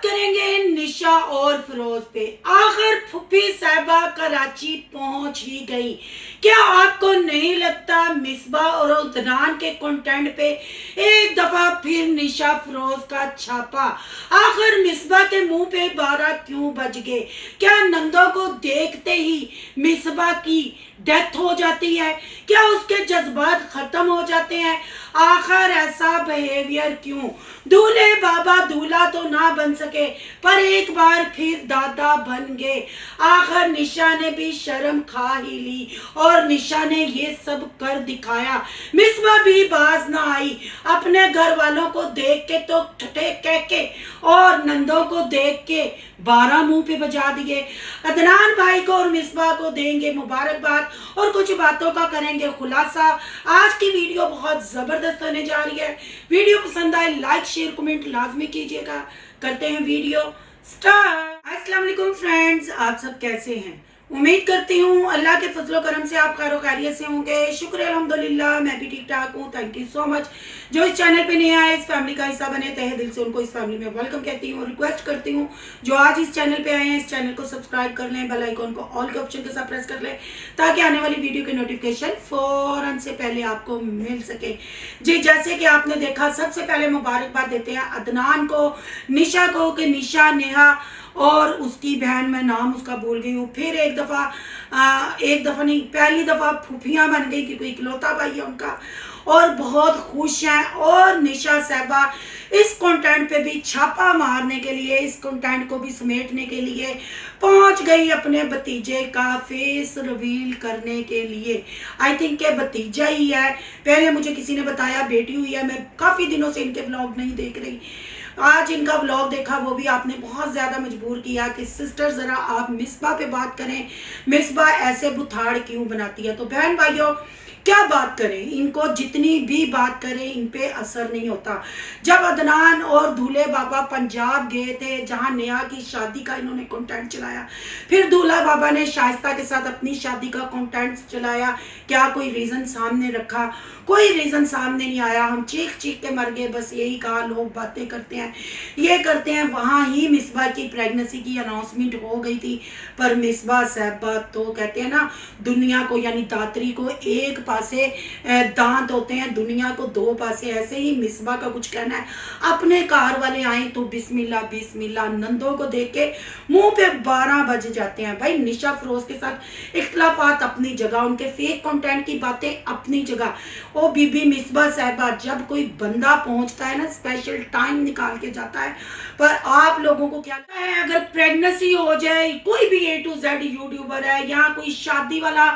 करेंगे निशा और फिरोज पे। आखिर फुफी साहिबा कराची पहुंच ही गई। क्या आपको नहीं लगता मिसबा और उदनान के कंटेंट पे एक दफा फिर निशा फिरोज का छापा? आखिर मिसबा के मुंह पे 12 क्यों बज गए? क्या नंदों को देखते ही मिसबा की डेथ हो जाती है? क्या उसके जज्बात खत्म हो जाते हैं? आखिर ऐसा बिहेवियर क्यों? दूल्हे बाबा दूल्हा तो ना बन सके पर एक बार फिर दादा बन गए। आखिर निशा ने भी शर्म खा ही ली और निशा ने ये सब कर दिखाया। मिसबा भी बाज ना आई। अपने घर वालों को देख के तो ठठे कह के और नंदों को देख के 12 मुंह पे बजा दिए। अदनान भाई को और मिसबा को देंगे मुबारकबाद और कुछ बातों का करेंगे खुलासा। आज की वीडियो बहुत जबरदस्त होने जा रही है। वीडियो पसंद आए लाइक शेयर कमेंट लाजमी कीजिएगा। करते हैं वीडियो स्टार्ट। अस्सलाम वालेकुम फ्रेंड्स, आप सब कैसे हैं? उम्मीद करती हूँ अल्लाह के फजलो करम से आप खैर खैरियत से होंगे। शुक्र अल्हम्दुलिल्लाह, मैं भी ठीक ठाक हूँ। Thank you so much. जो इस चैनल पे नए आए, इस फैमिली का हिस्सा बने, तहे दिल से उनको इस फैमिली में वेलकम कहती हूँ। रिक्वेस्ट करती हूँ जो आज इस चैनल पे आए हैं, इस चैनल को सब्सक्राइब कर लें, बेल आइकॉन को ऑल के ऑप्शन के साथ प्रेस कर लें ताकि आने वाली वीडियो की नोटिफिकेशन फौरन से पहले आपको मिल सके। जी, जैसे कि आपने देखा, सबसे पहले मुबारकबाद देते हैं अदनान को, निशा को कि निशा नेहा और उसकी बहन, मैं नाम उसका भूल गई हूँ, फिर एक दफ़ा नहीं, पहली दफ़ा फूफियाँ बन गई क्योंकि इकलौता भाई है उनका और बहुत खुश हैं। और निशा साहबा इस कंटेंट पे भी छापा मारने के लिए, इस कंटेंट को भी समेटने के लिए पहुंच गई अपने भतीजे का फेस रिवील करने के लिए। आई थिंक के भतीजा ही है, पहले मुझे किसी ने बताया बेटी हुई है। मैं काफ़ी दिनों से इनके व्लॉग नहीं देख रही, आज इनका व्लॉग देखा, वो भी आपने बहुत ज़्यादा मजबूर किया कि सिस्टर ज़रा आप मिसबा पे बात करें, मिसबा ऐसे बुथाड़ क्यों बनाती है। तो बहन भाइयों, क्या बात करें, इनको जितनी भी बात करें इन पे असर नहीं होता। जब अदनान और दूल्हे बाबा पंजाब गए थे जहां नेहा की शादी का इन्होंने कंटेंट चलाया, फिर दूल्हा बाबा ने शाइस्ता के साथ अपनी शादी का कंटेंट चलाया, क्या कोई रीज़न सामने रखा? कोई रीज़न सामने नहीं आया। हम चीख चीख के मर गए, बस यही कहा लोग बातें करते हैं, ये करते हैं। वहाँ ही मिसबा की प्रेगनेंसी की अनाउंसमेंट हो गई थी पर मिसबा साहबा तो कहते हैं ना, दुनिया को यानी दात्री को एक पासे दांत होते हैं, दुनिया को दो पासे। ऐसे ही मिसबा का कुछ कहना है, अपने कार वाले आए तो बिस्मिल्लाह बिस्मिल्लाह, नंदों को देख के मुंह पे 12 बज जाते हैं। भाई निशा फिरोज के साथ इख्तलाफात अपनी जगह, उनके फेक कंटेंट की बातें अपनी जगह। ओ बीबी मिसबा साहबा, जब कोई बंदा पहुंचता है ना, स्पेशल टाइम निकाल के जाता है, पर आप लोगों को क्या लगता है अगर प्रेगनेंसी हो जाए, कोई भी A to Z यूट्यूबर है, या कोई शादी वाला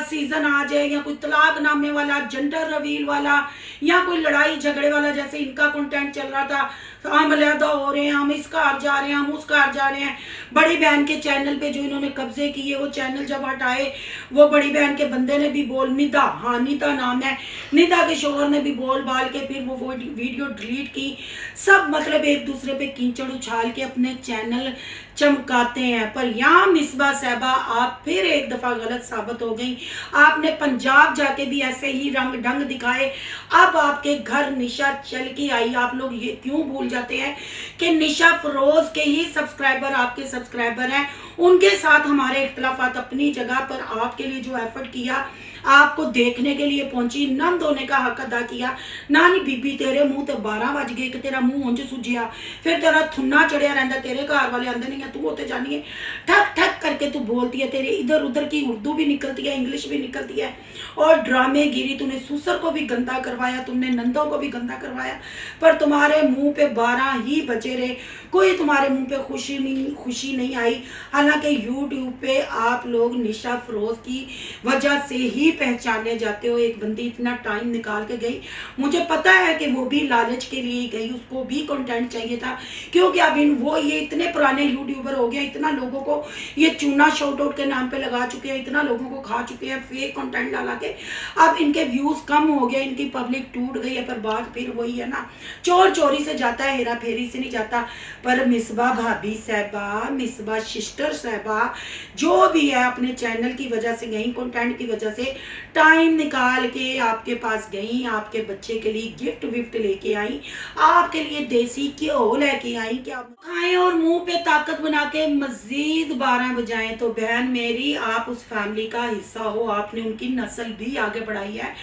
सीजन आ जाए, या कोई तलाक नामे वाला, जेंडर रिवील वाला, या कोई लड़ाई झगड़े वाला, जैसे इनका कंटेंट चल रहा था, हम अलहदा हो रहे हैं, हम इस कार जा रहे हैं, हम उस कार जा रहे हैं। बड़ी बहन के चैनल पे जो इन्होंने कब्जे किए, वो चैनल जब हटाए, वो बड़ी बहन के बंदे ने भी बोल, निदा, हाँ निदा नाम है, निदा के शोहर ने भी बोल बाल के फिर वो वीडियो डिलीट की। सब मतलब एक दूसरे पे कीचड़ उछाल के अपने चैनल चमकाते हैं। पर यहाँ मिसबा साहबा आप फिर एक दफ़ा गलत साबित हो गई। आपने पंजाब जाके भी ऐसे ही रंग ढंग दिखाए, अब आपके घर निशा चल के आई। आप लोग ये क्यों भूल जाते हैं कि निशा फिरोज के ही सब्सक्राइबर आपके सब्सक्राइबर हैं, उनके साथ हमारे इख्तलाफात अपनी जगह, पर आपके लिए जो एफर्ट किया, आपको देखने के लिए पहुंची, नंद होने का हक अदा किया। नानी बीबी तेरे मुंह ते 12 बज गए कि तेरा मुंह उंज सुझिया, फिर तेरा थुन्ना चढ़िया रहता, तेरे घर वाले आंदे नहीं है, तू होते जानी है, ठक ठक करके तू बोलती है, तेरे इधर उधर की उर्दू भी निकलती है, इंग्लिश भी निकलती है, और ड्रामे गिरी। तूने सुसर को भी गंदा करवाया, तुमने नंदों को भी गंदा करवाया, पर तुम्हारे मुंह पे 12 ही बचे रहे। कोई तुम्हारे मुंह पे खुशी नहीं आई। हालांकि यूट्यूब पे आप लोग निशा फिरोज की वजह से ही पहचाने जाते हो। एक बंदी इतना टाइम निकाल के गई, मुझे पता है कि वो भी लालच के लिए ही गई, उसको भी कंटेंट चाहिए था, क्योंकि अब वो ये इतने पुराने यूट्यूबर हो गए, इतना लोगों को ये चूना शॉर्ट आउट के नाम पे लगा चुके हैं, इतना लोगों को खा चुके हैं फेक कंटेंट डाला के। अब इनके व्यूज कम हो गए, इनकी पब्लिक टूट गई है, पर बात फिर वही है ना, चोर चोरी से जाता है, हेरा फेरी से नहीं जाता। पर मिसबा भाभी साहबा, मिसबा सिस्टर साहबा जो भी है अपने चैनल की वजह से गई, कंटेंट की वजह से टाइम निकाल के आपके पास गई, आपके बच्चे के लिए गिफ्ट विफ्ट लेके आई, आपके लिए देसी घ्यो लेके आई कि आप खाएं और मुंह पे ताकत बना के मजीद 12 बजाएं। तो बहन मेरी, आप उस फैमिली का हिस्सा हो, आपने उनकी नस्ल भी आगे बढ़ाई है।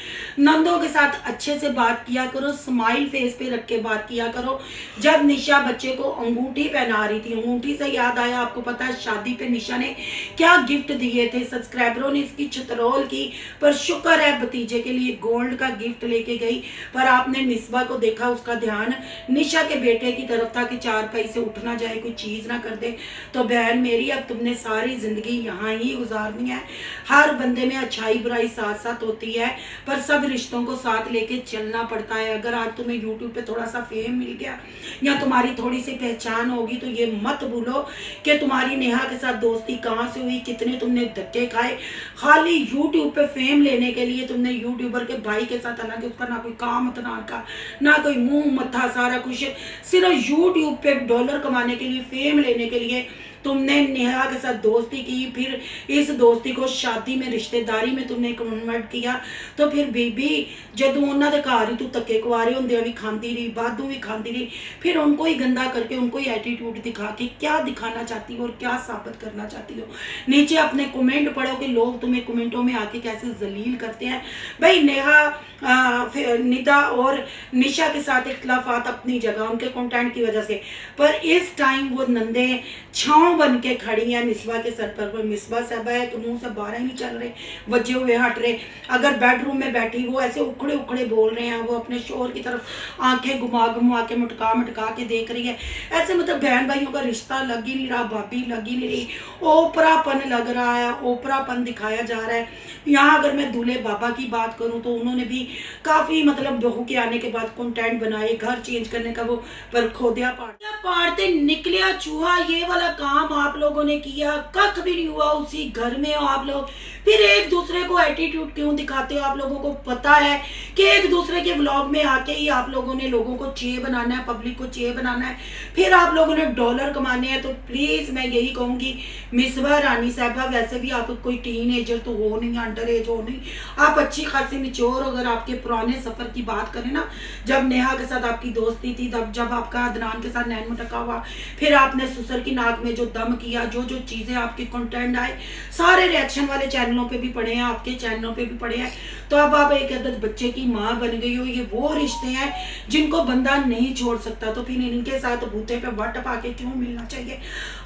नंदों के साथ अच्छे से बात किया करो, स्माइल फेस पे रख के बात किया करो। जब निशा बच्चे को अंगूठी पहना रही थी, अंगूठी से याद आया, आपको पता है शादी पे निशा ने क्या गिफ्ट दिए थे, सब्सक्राइबरों ने इसकी छतरोल की, पर शुक्र है भतीजे के लिए गोल्ड का गिफ्ट लेके गई। पर आपने मिसबा को देखा, उसका ध्यान निशा के बेटे की तरफ था कि चारपाई से उठ ना जाए, कोई चीज ना कर दे। तो बहन मेरी, अब तुमने सारी जिंदगी यहाँ ही गुजारनी है। हर बंदे में अच्छाई बुराई साथ साथ होती है, पर सब रिश्तों को साथ लेके चलना पड़ता है। अगर आज तुम्हें यूट्यूब पे थोड़ा सा फेम मिल गया या तुम्हारी थोड़ी सी पहचान होगी, तो ये मत भूलो कि तुम्हारी नेहा के साथ दोस्ती कहाँ से हुई, कितने तुमने धक्के खाए खाली यूट्यूब पे फेम लेने के लिए। तुमने यूट्यूबर के भाई के साथ, हालांकि उसका ना कोई काम इतना का, ना कोई मुंह मत्था, सारा कुछ सिर्फ यूट्यूब पे डॉलर कमाने के लिए, फेम लेने के लिए तुमने नेहा के साथ दोस्ती की। फिर इस दोस्ती को शादी में, रिश्तेदारी में तुमने कन्वर्ट किया। तो फिर बीबी, जदों उन्होंने दे घर ही तू तक्के कुआरे होंदे भी खांदी रही, बादू भी खांदी रही, फिर उनको ही गंदा करके, उनको ही एटीट्यूड दिखा के क्या दिखाना चाहती हो और क्या साबित करना चाहती हो। नीचे अपने कमेंट पढ़ो कि लोग तुम्हें कमेंटों में आके कैसे जलील करते हैं। भाई नेहा, निदा और निशा के साथ इख्तलाफात अपनी जगह, उनके कंटेंट की वजह से, पर इस टाइम वो नंदे छांव बन के खड़ी हैं मिसबा के सर पर। मिसबा साहबा है कि मुंह से बाहर ही नहीं चल रहे, वजे हुए हट रहे। अगर बेडरूम में बैठी वो ऐसे उखड़े उखड़े बोल रहे हैं, वो अपने शोर की तरफ आंखें घुमा घुमा के, मटका मटका के देख रही है। ऐसे मतलब बहन भाइयों का रिश्ता लग ही नहीं रहा, भाभी लग ही नहीं रही, ओपरापन लग रहा है, ओपरापन दिखाया जा रहा है। यहाँ अगर मैं दूल्हे बाबा की बात करूँ तो उन्होंने भी काफी मतलब बहू के आने के बाद कंटेंट बनाए, घर चेंज करने का वो, पर खोदिया पाड़ते निकलिया चूहा, ये वाला काम आप लोगों ने किया, कख भी नहीं हुआ। उसी घर में हो आप लोग, फिर एक दूसरे को एटीट्यूड क्यों दिखाते हो? आप लोगों को पता है कि एक दूसरे के व्लॉग में आके ही आप लोगों ने लोगों को चे बनाना है, पब्लिक को चे बनाना है, फिर आप लोगों ने डॉलर कमाने हैं। तो प्लीज मैं यही कहूंगी, मिसबा रानी साहबा, वैसे भी आप कोई टीनेजर तो हो नहीं, अंडर एज हो नहीं, आप अच्छी खासी मिच्योर। अगर आपके पुराने सफर की बात करें ना, जब नेहा के साथ आपकी दोस्ती थी, तब जब आपका अदनान के साथ नैन मटका हुआ, फिर आपने सुसर की नाक में जो दम किया, जो जो चीजें आपके कंटेंट आए, सारे रिएक्शन वाले चैनलों पे भी पड़े हैं, आपके चैनलों पे भी पड़े हैं। तो अब आप एक अदद बच्चे की माँ बन गई हो। ये वो रिश्ते हैं जिनको बंदा नहीं छोड़ सकता, तो फिर इनके साथ बूते पे वट पाके क्यों मिलना चाहिए?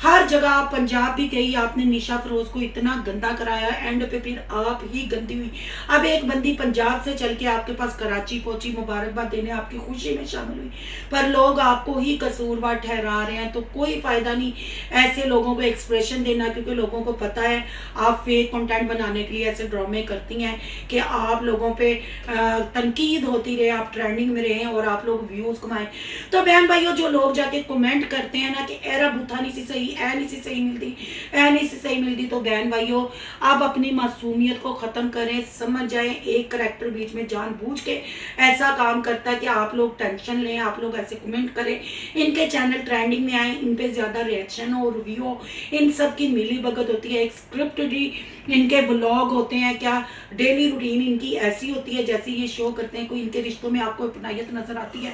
हर जगह आप पंजाब भी गई, आपने निशा फिरोज को इतना गंदा कराया, एंड पे फिर आप ही गंदी हुई। अब एक बंदी पंजाब से चल के आपके पास कराची पहुंची, मुबारकबाद देने आपकी खुशी में शामिल हुई, पर लोग आपको ही कसूरवार ठहरा रहे हैं। तो कोई फायदा नहीं ऐसे लोगों को एक्सप्रेशन देना, क्योंकि लोगों को पता है आप फेक कंटेंट बनाने के लिए ऐसे ड्रामे करती हैं कि आप लोगों पे तनकीद होती रहे, आप ट्रेंडिंग में रहें और आप लोग व्यूज कमाएं। तो बहन भाइयों, जो लोग जाके कमेंट करते हैं ना कि एरा बुथा नहीं सी सही, ए नहीं सी सही मिलती, ए नहीं सी सही मिलती, तो बहन भाइयों आप अपनी मासूमियत को खत्म करें, समझ जाएं एक करैक्टर बीच में जानबूझ के ऐसा काम करता है कि आप लोग टेंशन लें, आप लोग ऐसे कमेंट करें, इनके चैनल ट्रेंडिंग में आए, इन पे ज्यादा रिएक्शन और रिव्यू हो, इन सब की मिली भगत होती है। एक स्क्रिप्टेड इनके व्लॉग होते हैं, क्या डेली रूटीन इनकी ऐसी होती है जैसे ये शो करते हैं। कोई इनके रिश्तों में आपको अपनायत नजर आती है?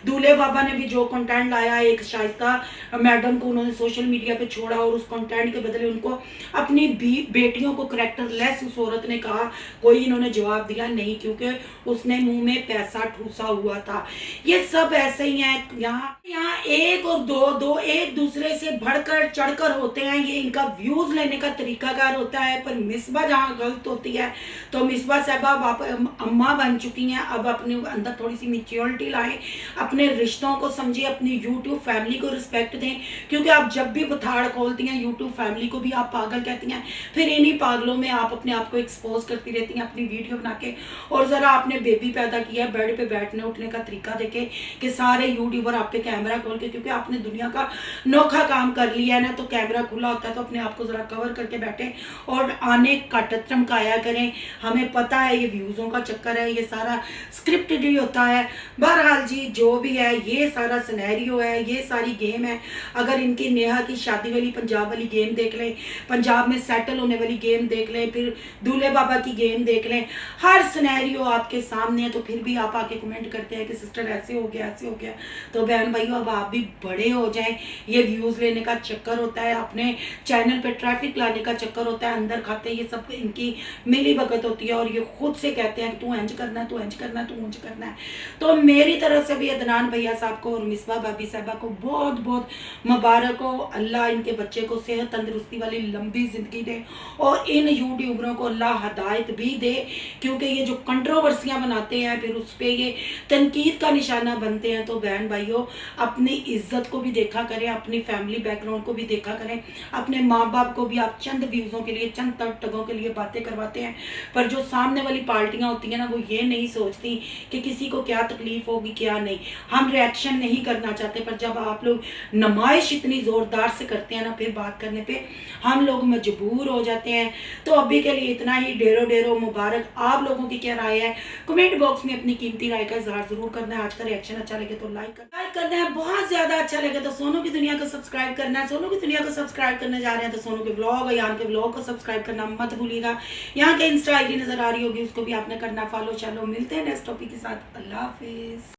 दूल्हे बाबा ने भी जो कंटेंट लाया, एक शाइस्ता मैडम को उन्होंने सोशल मीडिया पे छोड़ा और उस कंटेंट के बदले उनको अपनी बेटियों को करैक्टर लेस उस औरत ने कहा, कोई इन्होंने जवाब दिया नहीं, क्योंकि उसने मुंह में पैसा ठूसा हुआ था। ये सब ऐसे ही है, यहाँ एक और दो एक दूसरे से बढ़कर चढ़कर होते हैं, ये इनका व्यूज लेने का तरीकाकार होता है। पर मिसबा जहाँ गलत होती है, तो मिसबा साहबा आप अम्मा बन चुकी हैं, अब अपने अंदर थोड़ी सी मेच्योरिटी लाएं, अपने रिश्तों को समझिए, अपनी यूट्यूब फैमिली को रिस्पेक्ट दें, क्योंकि आप जब भी बथाड़ खोलती हैं यूट्यूब फैमिली को भी आप पागल कहती हैं, फिर इन्हीं पागलों में आप अपने आप को एक्सपोज करती रहती हैं अपनी वीडियो बना के। और जरा आपने बेबी पैदा किया, बेड पे बैठने उठने का तरीका देखे कि सारे यूट्यूबर आप पे कैमरा खोल के, क्योंकि आपने दुनिया का नोखा काम कर लिया है, ना तो कैमरा खुला होता है तो अपने आप को ज़रा कवर करके बैठे और आने का चमकाया करें। हमें पता है ये व्यूज़ों का चक्कर है, ये सारा स्क्रिप्टेड ही होता है। बहरहाल जी जो भी है ये सारा सिनेरियो है, ये सारी गेम है। अगर इनकी नेहा की शादी वाली पंजाब वाली गेम देख लें, पंजाब में सेटल होने वाली गेम देख लें, फिर दूल्हे बाबा की गेम देख लें, हर सिनेरियो आपके सामने है। तो फिर भी आप आके कमेंट करते हैं कि सिस्टर ऐसे हो गया ऐसे हो गया। तो बहन भाइयों अब आप भी बड़े हो जाएं। ये व्यूज़ लेने का चक्कर होता है, अपने चैनल पे ट्रैफिक लाने का चक्कर होता है, अंदर खाते ये सब इनकी मिली भगत होती है और ये खुद से कहते हैं कि तू इंज करना है, तू इंज करना है, तू इंज करना है। तो मेरी तरफ से भी अदनान भैया साहब को और मिसबा भाभी साहबा को बहुत बहुत मुबारक हो। अल्लाह इनके बच्चे को सेहत तंदुरुस्ती वाली लंबी ज़िंदगी दे और इन यूट्यूबरों को अल्लाह हदायत भी दे, क्योंकि ये जो कंट्रोवर्सियाँ बनाते हैं फिर उस पर ये तनकीद का निशाना बनते हैं। तो बहन भाइयों अपनी इज्जत को भी देखा करें, अपनी फैमिली बैकग्राउंड को भी देखा करें। अपने माँ बाप को भी आप चंद व्यूज़ों के लिए, चंद टगों के लिए बातें करवाते हैं, पर जो सामने वाली पार्टियाँ होती हैं ना वो ये नहीं सोचती कि किसी को क्या तकलीफ होगी क्या नहीं। हम रिएक्शन नहीं करना चाहते, पर जब आप लोग नुमाइश इतनी ज़ोरदार से करते हैं ना फिर बात करने पे हम लोग मजबूर हो जाते हैं। तो अभी के लिए इतना ही। ढेरों ढेरों मुबारक। आप लोगों की क्या राय है कमेंट बॉक्स में अपनी कीमती राय का इजहार जरूर करना है। आज का रिएक्शन अच्छा लगे तो लाइक करना है, बहुत ज्यादा अच्छा लगे तो सोनू की दुनिया को सब्सक्राइब करना है। सोनू की दुनिया को सब्सक्राइब करने जा रहे हैं तो सोनू के व्लॉग और यहाँ के व्लॉग को सब्सक्राइब करना मत भूलिएगा। यहाँ के इंस्टा आईडी नजर आ रही होगी उसको भी आपने करना फॉलो। चलो मिलते हैं नेक्स्ट टॉपिक के साथ। अल्लाह हाफिज।